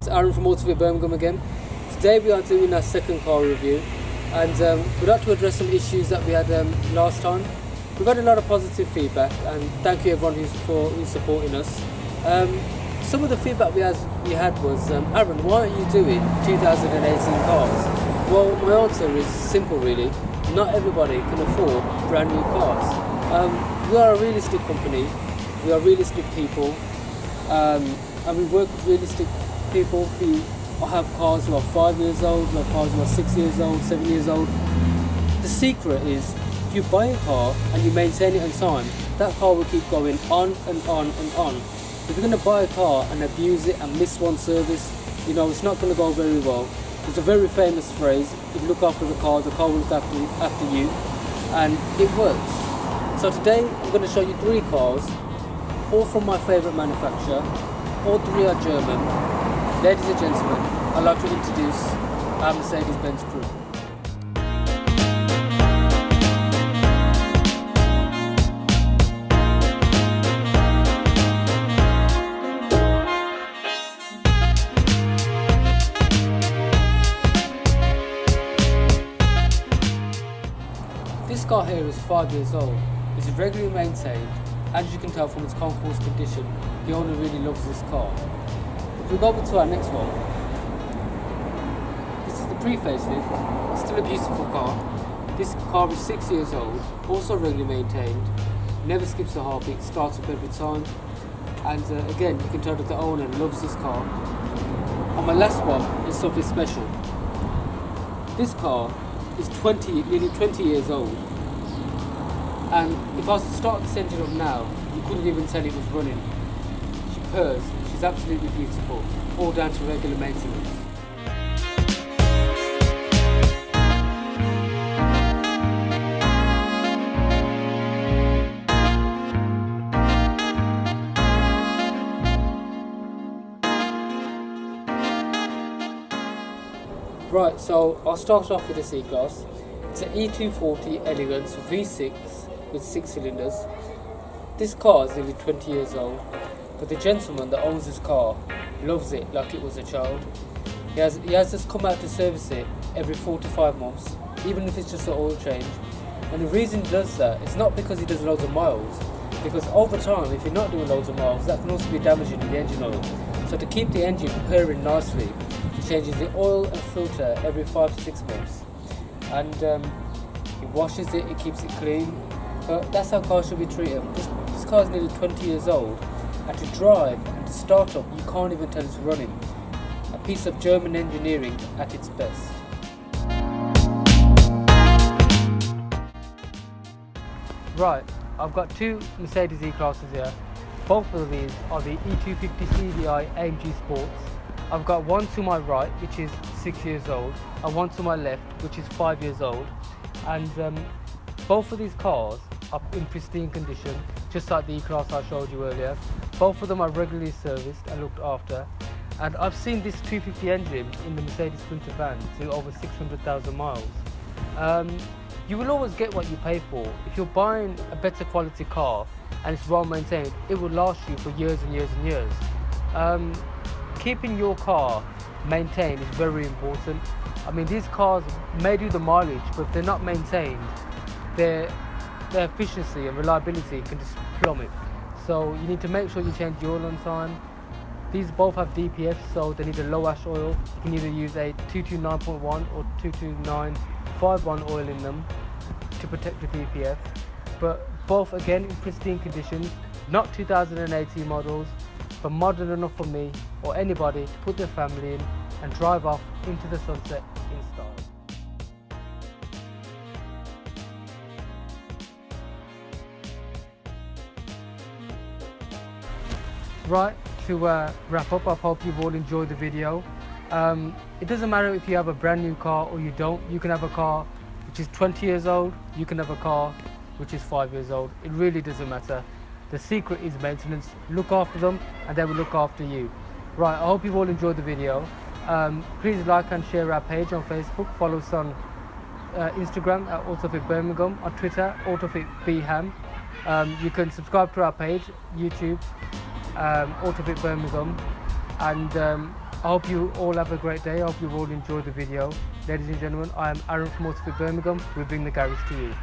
It's Aaron from Autofit Birmingham again. Today we are doing our second car review, and we'd like to address some issues that we had last time. We've had a lot of positive feedback, and thank you everyone who's supporting us. Some of the feedback we had was, Aaron, why aren't you doing 2018 cars? Well, my answer is simple really. Not everybody can afford brand new cars. We are a realistic company, we are realistic people, and we work with realistic people who have cars who are 5 years old, who have cars who are 6 years old, 7 years old. The secret is, if you buy a car and you maintain it on time, that car will keep going on and on and on. If you're going to buy a car and abuse it and miss one service, it's not going to go very well. There's a very famous phrase, if you look after the car will look after you, and it works. So today I'm going to show you 3 cars, all from my favourite manufacturer. All 3 are German. Ladies and gentlemen, I'd like to introduce our Mercedes-Benz crew. This car here is 5 years old. It's regularly maintained. As you can tell from its concourse condition, the owner really loves this car. If we go over to our next one, this is the pre-facelift. It's still a beautiful car. This car is 6 years old, also regularly maintained, never skips a heartbeat, starts up every time. And again, you can tell that the owner loves this car. And my last one is something special. This car is nearly 20 years old. And if I was to start this engine up now, you couldn't even tell it was running. She purrs, she's absolutely beautiful, all down to regular maintenance. Right, so I'll start off with the C-Class. It's an E240 Elegance V6 with 6 cylinders. This car is nearly 20 years old, but the gentleman that owns this car loves it like it was a child. He has just come out to service it every 4 to 5 months, even if it's just an oil change. And the reason he does that is not because he does loads of miles, because over time, if you're not doing loads of miles, that can also be damaging to the engine oil. So to keep the engine purring nicely, he changes the oil and filter every 5 to 6 months. And he washes it, he keeps it clean. But that's how cars should be treated. This car is nearly 20 years old, and to drive and to start up, you can't even tell it's running. A piece of German engineering at its best. Right, I've got 2 Mercedes E-Classes here. Both of these are the E250 CDI AMG Sports. I've got one to my right, which is 6 years old, and one to my left, which is 5 years old. And both of these cars are in pristine condition, just like the E-Class I showed you earlier. Both of them are regularly serviced and looked after. And I've seen this 250 engine in the Mercedes Sprinter van to over 600,000 miles. You will always get what you pay for. If you're buying a better quality car and it's well maintained, it will last you for years and years and years. Keeping your car maintained is very important. I mean, these cars may do the mileage, but if they're not maintained, their efficiency and reliability can just plummet. So you need to make sure you change the oil on time. These both have DPF, so they need a low ash oil. You can either use a 229.1 or 229.51 oil in them to protect the DPF. But both again in pristine conditions, not 2018 models, but modern enough for me or anybody to put their family in and drive off into the sunset in style. Right, to wrap up, I hope you've all enjoyed the video. It doesn't matter if you have a brand new car or you don't. You can have a car which is 20 years old, you can have a car which is 5 years old. It really doesn't matter. The secret is maintenance. Look after them and they will look after you. Right, I hope you've all enjoyed the video. Please like and share our page on Facebook. Follow us on Instagram at Autofit Birmingham, on Twitter, Autofit Birmingham. You can subscribe to our page, YouTube, Autofit Birmingham, and I hope you all have a great day. I hope you all enjoyed the video. Ladies and gentlemen, I am Aaron from Autofit Birmingham. We bring the garage to you.